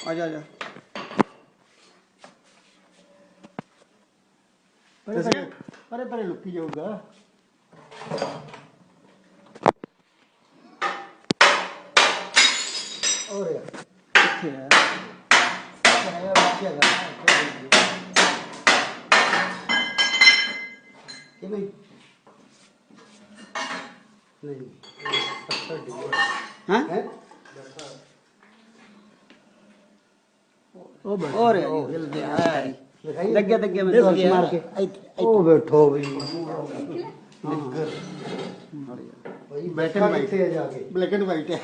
आजा आजा अरे परे लुकी जाऊगा और किथे है नहीं हाँ और लग गया मैं तो मार के ओ बैठो भी ब्लैक एंड वाइट है जाके ब्लैक एंड वाइट है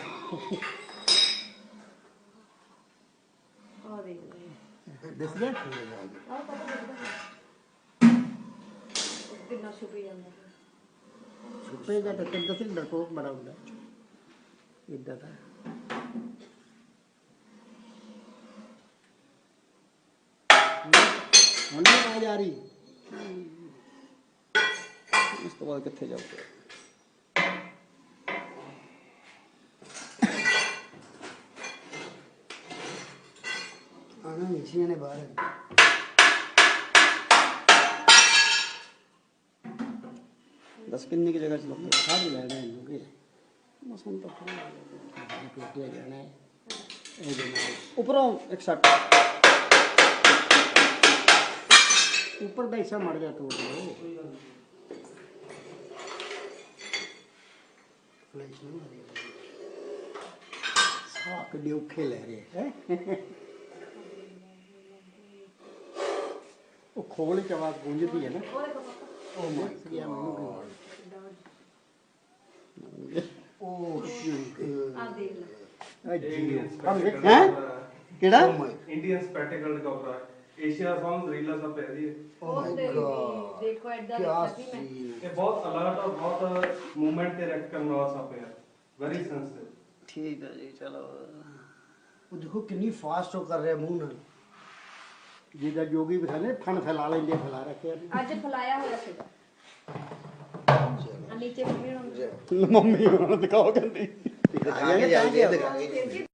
दिस गया छुपेगा तो कितना से डरपोक बड़ा होगा इधर था होने आ जा रही इस तो बाद किथे जाओगे आना नीचे ने बाहर दस किन्नी की जगह चलो सारी लेना है लोगे मौसम तो पेटिया जाना है ऊपरों एक शर्ट ऊपर का हिस्सा मर गया तोड़ दो फ्लैश नहीं मारी साक ड्यूखे ले रहे हैं वो खोल के आवाज गूंजती है ना ओ माय गॉड ओ हैं केड़ा इंडियन स्पेक्टिकल का ऊपर एशिया सॉन्ग रीला सा पह रही है ओ माय गॉड देखो इधर क्या देखा थी मैं सीन ये बहुत अलर्ट और बहुत मूवमेंट पे रिएक्ट करने वाला सा पे है वेरी सेंसिटिव ठीक है जी चलो वो देखो कितनी फास्ट हो कर रहे हैं मुंह ना जिदा जोगी भी ने फन फैला लेंगे फैला रखे आज फलाया होया सीगा नीचे भी मम्मी उन्होंने दिखाओ कहती दिखा के जाएंगे